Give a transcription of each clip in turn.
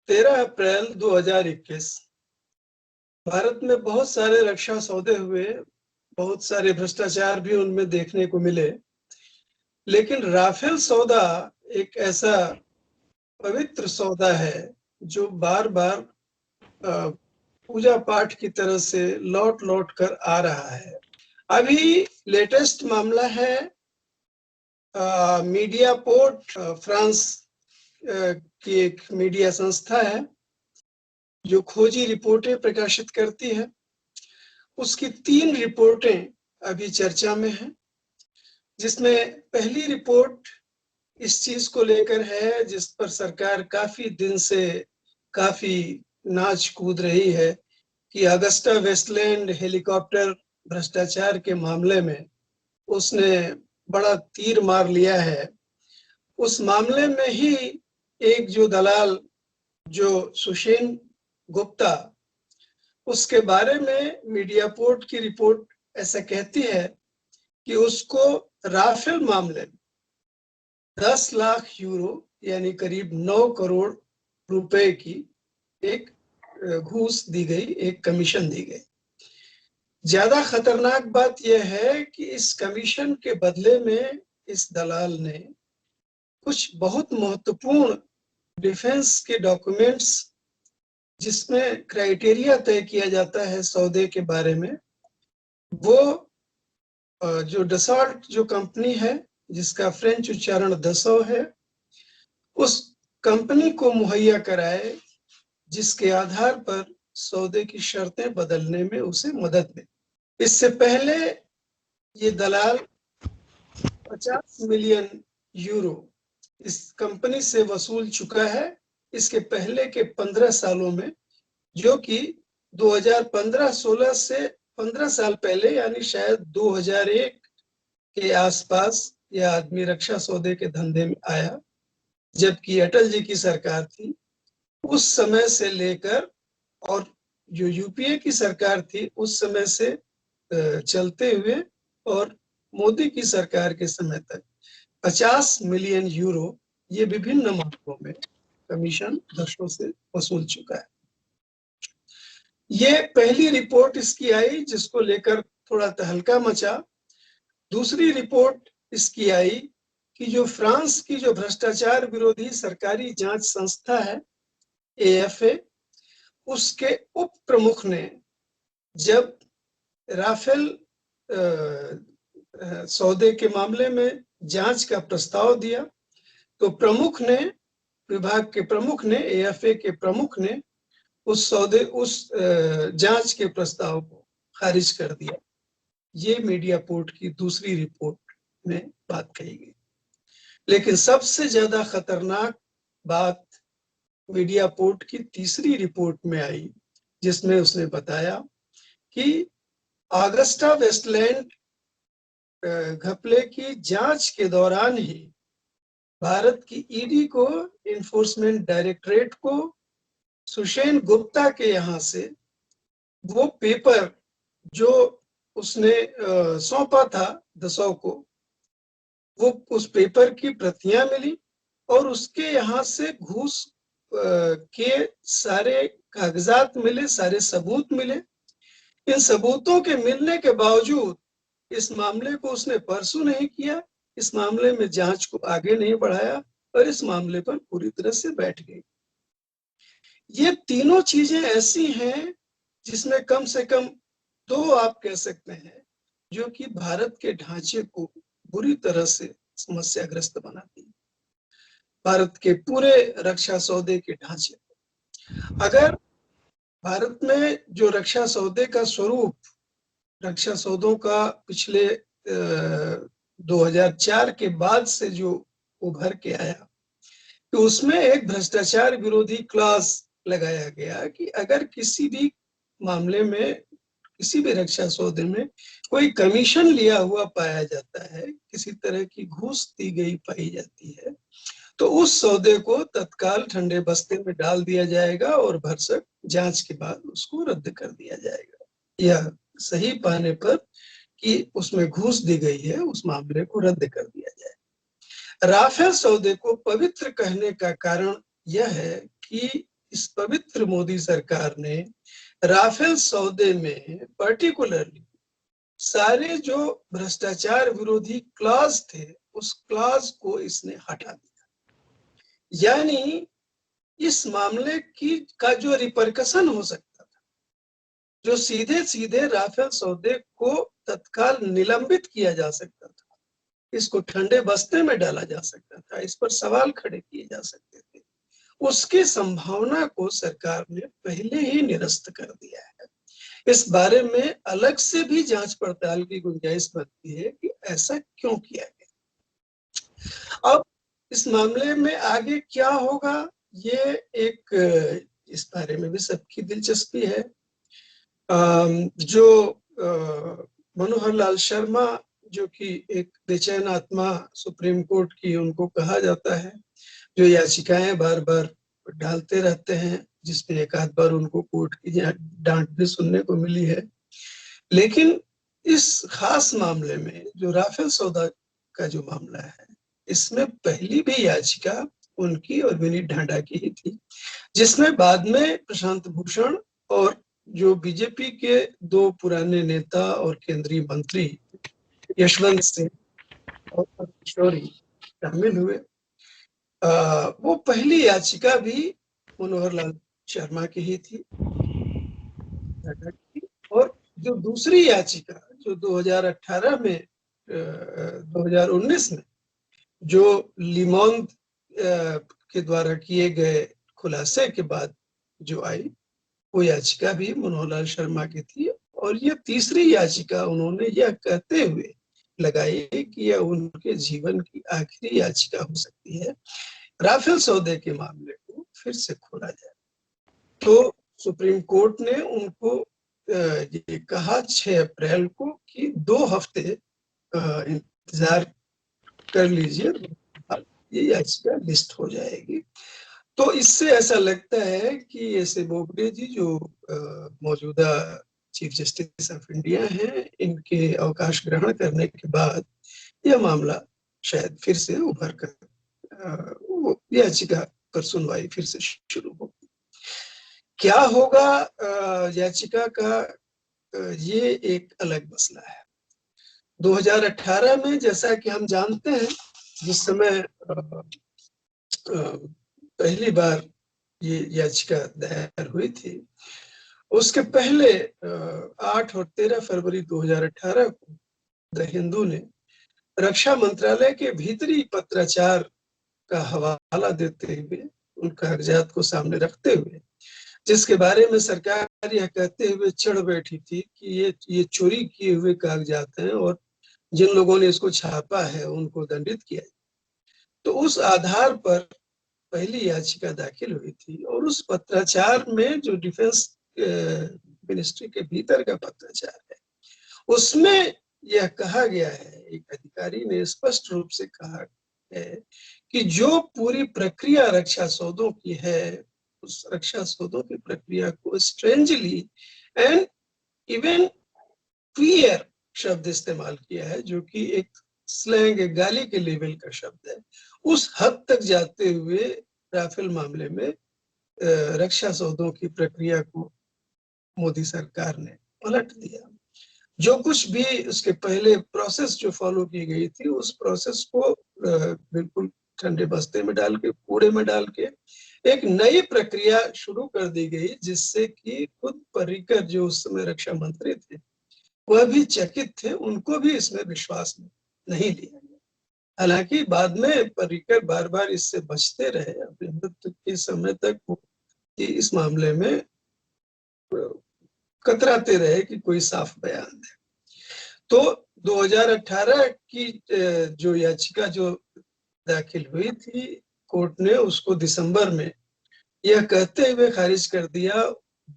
13 अप्रैल 2021 भारत में बहुत सारे रक्षा सौदे हुए, बहुत सारे भ्रष्टाचार भी उनमें देखने को मिले, लेकिन राफेल सौदा एक ऐसा पवित्र सौदा है जो बार बार पूजा पाठ की तरह से लौट लौट कर आ रहा है। अभी लेटेस्ट मामला है मीडिया पोर्ट, फ्रांस की एक मीडिया संस्था है जो खोजी रिपोर्टें प्रकाशित करती है। उसकी 3 रिपोर्टें अभी चर्चा में हैं, जिसमें पहली रिपोर्ट इस चीज को लेकर है जिस पर सरकार काफी दिन से काफी नाच कूद रही है कि अगस्टा वेस्टलैंड हेलीकॉप्टर भ्रष्टाचार के मामले में उसने बड़ा तीर मार लिया है। उस मामले में ही एक जो दलाल जो सुषेण गुप्ता, उसके बारे में मीडिया पोर्ट की रिपोर्ट ऐसा कहती है कि उसको राफेल मामले में 10 लाख यूरो यानी करीब 9 करोड़ रुपए की एक घूस दी गई, एक कमीशन दी गई। ज्यादा खतरनाक बात यह है कि इस कमीशन के बदले में इस दलाल ने कुछ बहुत महत्वपूर्ण डिफेंस के डॉक्यूमेंट्स, जिसमें क्राइटेरिया तय किया जाता है सौदे के बारे में, वो जो डसॉल्ट जो कंपनी है जिसका फ्रेंच उच्चारण दसो है, उस कंपनी को मुहैया कराए, जिसके आधार पर सौदे की शर्तें बदलने में उसे मदद मिले। इससे पहले ये दलाल 50 मिलियन यूरो इस कंपनी से वसूल चुका है इसके पहले के 15 सालों में, जो कि 2015-16 से 15 साल पहले यानी शायद 2001 के आसपास यह आदमी रक्षा सौदे के धंधे में आया, जबकि अटल जी की सरकार थी। उस समय से लेकर और जो यूपीए की सरकार थी उस समय से चलते हुए और मोदी की सरकार के समय तक 50 मिलियन यूरो ये विभिन्न मामलों में कमीशन दशों से वसूल चुका है। ये पहली रिपोर्ट इसकी आई जिसको लेकर थोड़ा तहलका मचा। दूसरी रिपोर्ट इसकी आई कि जो फ्रांस की जो भ्रष्टाचार विरोधी सरकारी जांच संस्था है एएफए, उसके उप प्रमुख ने जब राफेल सौदे के मामले में जांच का प्रस्ताव दिया तो विभाग के प्रमुख ने, एएफए के प्रमुख ने उस जांच के प्रस्ताव को खारिज कर दिया। ये मीडिया पोर्ट की दूसरी रिपोर्ट में बात कही गई। लेकिन सबसे ज्यादा खतरनाक बात मीडिया पोर्ट की तीसरी रिपोर्ट में आई, जिसमें उसने बताया कि ऑगस्टा वेस्टलैंड घपले की जांच के दौरान ही भारत की ईडी को, इन्फोर्समेंट डायरेक्टरेट को, सुषेण गुप्ता के यहाँ से वो पेपर जो उसने सौंपा था दसों को, वो उस पेपर की प्रतियां मिली और उसके यहाँ से घूस के सारे कागजात मिले, सारे सबूत मिले। इन सबूतों के मिलने के बावजूद इस मामले को उसने परसू नहीं किया, इस मामले में जांच को आगे नहीं बढ़ाया और इस मामले पर पूरी तरह से बैठ गई। ये तीनों चीजें ऐसी हैं जिसमें कम से कम 2 आप कह सकते हैं जो कि भारत के ढांचे को बुरी तरह से समस्याग्रस्त बनाती है, भारत के पूरे रक्षा सौदे के ढांचे को। अगर भारत में जो रक्षा सौदे का स्वरूप, रक्षा सौदों का पिछले 2004 के बाद से जो उभर के आया, तो उसमें एक भ्रष्टाचार विरोधी क्लॉज लगाया गया कि अगर किसी भी मामले में, किसी भी रक्षा सौदे में कोई कमीशन लिया हुआ पाया जाता है, किसी तरह की घूस दी गई पाई जाती है, तो उस सौदे को तत्काल ठंडे बस्ते में डाल दिया जाएगा और भरसक जांच के बाद उसको रद्द कर दिया जाएगा। यह सही पाने पर कि उसमें घूस दी गई है, उस मामले को रद्द कर दिया जाए। राफेल सौदे को पवित्र कहने का कारण यह है कि इस पवित्र मोदी सरकार ने राफेल सौदे में पर्टिकुलरली सारे जो भ्रष्टाचार विरोधी क्लॉज थे उस क्लॉज को इसने हटा दिया। यानी इस मामले का जो रिपरकशन हो सकता था, जो सीधे सीधे राफेल सौदे को तत्काल निलंबित किया जा सकता था, इसको ठंडे बस्ते में डाला जा सकता था, इस पर सवाल खड़े किए जा सकते थे, उसकी संभावना को सरकार ने पहले ही निरस्त कर दिया है। इस बारे में अलग से भी जांच पड़ताल की गुंजाइश बनती है कि ऐसा क्यों किया गया। अब इस मामले में आगे क्या होगा, ये एक इस बारे में भी सबकी दिलचस्पी है। जो मनोहर लाल शर्मा, जो कि एक बेचैन आत्मा सुप्रीम कोर्ट की उनको कहा जाता है, जो याचिकाएं बार बार डालते रहते हैं, जिसमें एक आध बार उनको कोर्ट की डांट भी सुनने को मिली है। लेकिन इस खास मामले में जो राफेल सौदा का जो मामला है, इसमें पहली भी याचिका उनकी और विनीत ढांडा की ही थी, जिसमें बाद में प्रशांत भूषण और जो बीजेपी के दो पुराने नेता और केंद्रीय मंत्री यशवंत सिंह और किशोरी शामिल हुए। वो पहली याचिका भी मनोहर लाल शर्मा की ही थी, और जो दूसरी याचिका जो 2018 में 2019 में जो लिमोन के द्वारा किए गए खुलासे के बाद जो आई, वो याचिका भी मनोहर लाल शर्मा की थी। और ये तीसरी याचिका उन्होंने यह कहते हुए लगाई कि यह उनके जीवन की आखिरी याचिका हो सकती है, राफेल सौदे के मामले को फिर से खोला जाए। तो सुप्रीम कोर्ट ने उनको ये कहा 6 अप्रैल को कि 2 हफ्ते इंतजार कर लीजिए, ये याचिका लिस्ट हो जाएगी। तो इससे ऐसा लगता है कि ऐसे बोबडे जी जो मौजूदा चीफ जस्टिस ऑफ इंडिया हैं, इनके अवकाश ग्रहण करने के बाद यह मामला शायद फिर से उभर कर याचिका पर सुनवाई फिर से शुरू होगी। क्या होगा याचिका का, ये एक अलग मसला है। 2018 में जैसा कि हम जानते हैं, जिस समय पहली बार ये याचिका दायर हुई थी, उसके पहले 8 और 13 फरवरी 2018 को द हिंदू ने रक्षा मंत्रालय के भीतरी पत्राचार का हवाला देते हुए, उन कागजात को सामने रखते हुए, जिसके बारे में सरकार यह कहते हुए चढ़ बैठी थी कि ये चोरी किए हुए कागजात हैं और जिन लोगों ने इसको छापा है उनको दंडित किया। तो उस आधार पर पहली याचिका दाखिल हुई थी, और उस पत्राचार में जो डिफेंस मिनिस्ट्री के भीतर का पत्राचार है, उसमें यह कहा गया है, एक अधिकारी ने स्पष्ट रूप से कहा है कि जो पूरी प्रक्रिया रक्षा सौदों की है, उस रक्षा सौदों की प्रक्रिया को स्ट्रेंजली एंड इवन क्वियर शब्द इस्तेमाल किया है, जो कि एक स्लैंग, एक गाली के लेवल का शब्द है, उस हद तक जाते हुए राफेल मामले में रक्षा सौदों की प्रक्रिया को मोदी सरकार ने पलट दिया। जो कुछ भी उसके पहले प्रोसेस जो फॉलो की गई थी, उस प्रोसेस को बिल्कुल ठंडे बस्ते में डाल के, कूड़े में डाल के एक नई प्रक्रिया शुरू कर दी गई, जिससे कि खुद पर्रिकर जो उस समय रक्षा मंत्री थे, वह भी चकित थे, उनको भी इसमें विश्वास नहीं लिया गया। हालांकि बाद में पर्रिकर बार बार इससे बचते रहे, अपने मृत्यु के समय तक वो इस मामले में कतराते रहे कि कोई साफ बयान दे। तो 2018 की जो याचिका जो दाखिल हुई थी, कोर्ट ने उसको दिसंबर में यह कहते हुए खारिज कर दिया।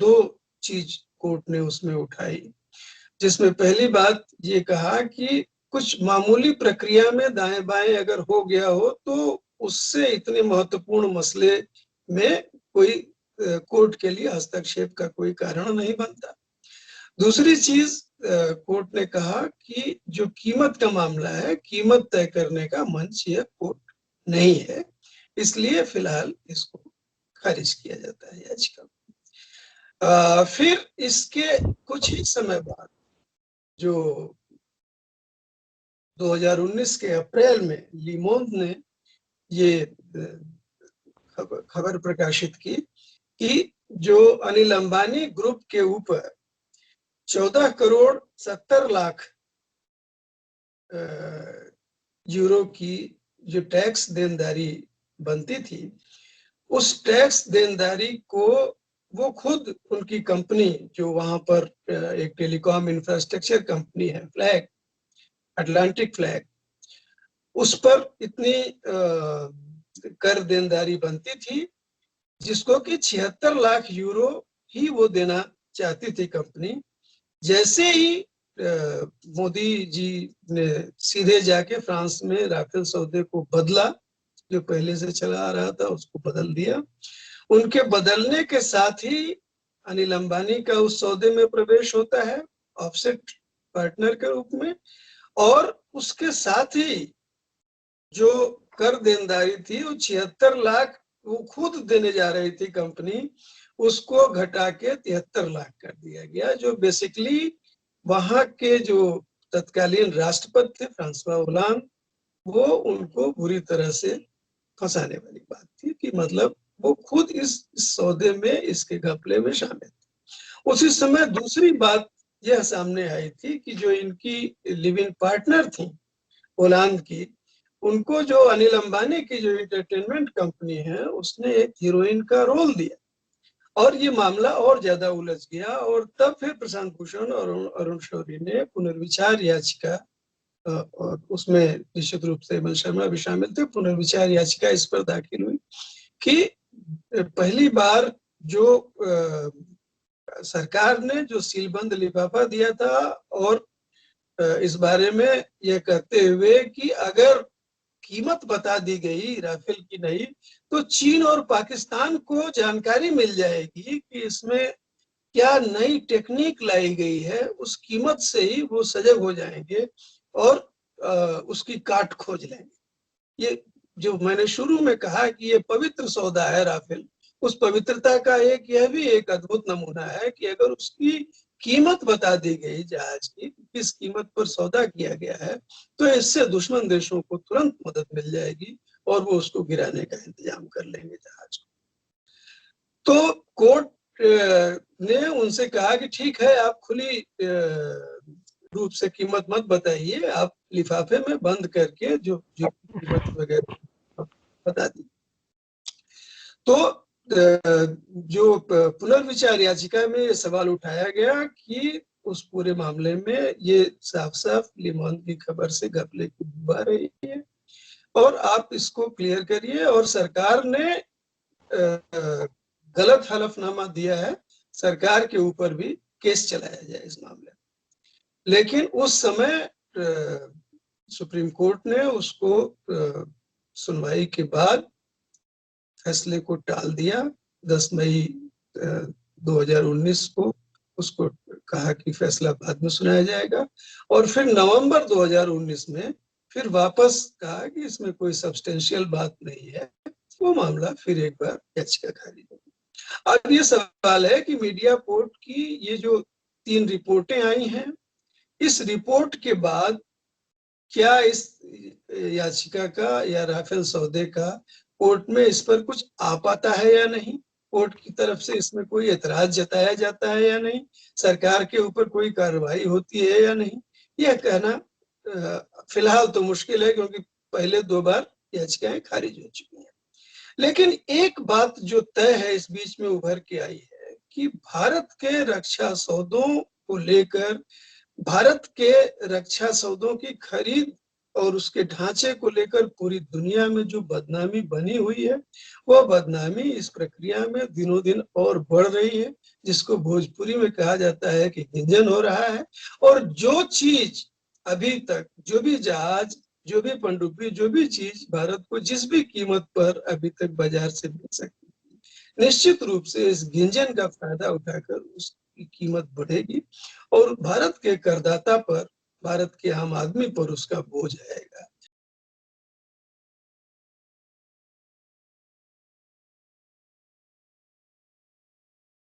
2 चीज कोर्ट ने उसमें उठाई, जिसमें पहली बात ये कहा कि कुछ मामूली प्रक्रिया में दाएं बाएं अगर हो गया हो तो उससे इतने महत्वपूर्ण मसले में कोई कोर्ट के लिए हस्तक्षेप का कोई कारण नहीं बनता। दूसरी चीज, कोर्ट ने कहा कि जो कीमत का मामला है, कीमत तय करने का मंच यह कोर्ट नहीं है, इसलिए फिलहाल इसको खारिज किया जाता है याचिका। फिर इसके कुछ ही समय बाद जो 2019 के अप्रैल में लीमोंड ने ये खबर प्रकाशित की कि जो अनिल अंबानी ग्रुप के ऊपर 14 करोड़ 70 लाख यूरो की जो टैक्स देनदारी बनती थी, उस टैक्स देनदारी को वो खुद उनकी कंपनी जो वहां पर एक टेलीकॉम इंफ्रास्ट्रक्चर कंपनी है फ्लैग, अटलांटिक फ्लैग, उस पर इतनी कर देनदारी बनती थी जिसको कि 76 लाख यूरो ही वो देना चाहती थी कंपनी। जैसे ही मोदी जी ने सीधे जाके फ्रांस में राफेल सौदे को बदला, जो पहले से चला आ रहा था उसको बदल दिया। उनके बदलने के साथ ही अनिल अंबानी का उस सौदे में प्रवेश होता है ऑफसेट पार्टनर के रूप में, और उसके साथ ही जो कर देनदारी थी वो 76 लाख वो खुद देने जा रही थी कंपनी, उसको घटा के 73 लाख कर दिया गया, जो बेसिकली वहां के जो तत्कालीन राष्ट्रपति थे फ्रांसवा होलांद, वो उनको बुरी तरह से फंसाने वाली बात थी कि मतलब वो खुद इस सौदे में, इसके घपले में शामिल थे। उसी समय दूसरी बात यह सामने आई थी कि जो इनकी लिविंग पार्टनर थी होलांद की, उनको जो अनिल अंबानी की जो एंटरटेनमेंट कंपनी है उसने एक हीरोइन का रोल दिया, और ये मामला और ज्यादा उलझ गया। और तब फिर प्रशांत भूषण और अरुण शौरी ने पुनर्विचार याचिका, और उसमें निश्चित रूप से हेमंत शर्मा भी शामिल थे, पुनर्विचार याचिका इस पर दाखिल हुई कि पहली बार जो सरकार ने जो सीलबंद लिफाफा दिया था, और इस बारे में यह कहते हुए कि अगर कीमत बता दी गई राफेल की नहीं, तो चीन और पाकिस्तान को जानकारी मिल जाएगी कि इसमें क्या नई टेक्निक लाई गई है, उस कीमत से ही वो सजग हो जाएंगे और उसकी काट खोज लेंगे। ये जो मैंने शुरू में कहा कि ये पवित्र सौदा है राफेल, उस पवित्रता का एक यह भी एक अद्भुत नमूना है कि अगर उसकी कीमत बता दी गई जहाज की, किस कीमत पर सौदा किया गया है, तो इससे दुश्मन देशों को तुरंत मदद मिल जाएगी और वो उसको गिराने का इंतजाम कर लेंगे जहाज को। तो कोर्ट ने उनसे कहा कि ठीक है, आप खुली रूप से कीमत मत बताइए, आप लिफाफे में बंद करके जो कीमत वगैरह बता दी। तो जो पुनर्विचार याचिका में ये सवाल उठाया गया कि उस पूरे मामले में ये साफ साफ लीमोंड की खबर से घपले की बू आ रही है, और आप इसको क्लियर करिए। और सरकार ने गलत हलफनामा दिया है, सरकार के ऊपर भी केस चलाया जाए इस मामले में। लेकिन उस समय सुप्रीम कोर्ट ने उसको सुनवाई के बाद फैसले को टाल दिया। 10 मई 2019 को उसको कहा कि फैसला बाद में सुनाया जाएगा, और फिर नवंबर 2019 में फिर वापस कहा कि इसमें कोई सब्सटेंशियल बात नहीं है, वो मामला फिर एक बार याचिका खारिज हो गई। अब ये सवाल है कि मीडिया पोर्ट की ये जो 3 रिपोर्टें आई हैं, इस रिपोर्ट के बाद क्या इस याचिका का या राफेल सौदे का कोर्ट में इस पर कुछ आ पाता है या नहीं, कोर्ट की तरफ से इसमें कोई एतराज जताया जाता है या नहीं, सरकार के ऊपर कोई कार्रवाई होती है या नहीं, यह कहना फिलहाल तो मुश्किल है, क्योंकि पहले 2 बार याचिकाएं खारिज हो चुकी हैं। लेकिन एक बात जो तय है इस बीच में उभर के आई है कि भारत के रक्षा सौदों को लेकर, भारत के रक्षा सौदों की खरीद और उसके ढांचे को लेकर पूरी दुनिया में जो बदनामी बनी हुई है, वह बदनामी इस प्रक्रिया में दिनों दिन और बढ़ रही है, जिसको भोजपुरी में कहा जाता है कि गिंजन हो रहा है। और जो चीज अभी तक, जो भी जहाज, जो भी पनडुब्बी, जो भी चीज भारत को जिस भी कीमत पर अभी तक बाजार से मिल सकती है, निश्चित रूप से इस गिंजन का फायदा उठाकर उसकी कीमत बढ़ेगी और भारत के करदाता पर, भारत के आम आदमी पर उसका बोझ आएगा।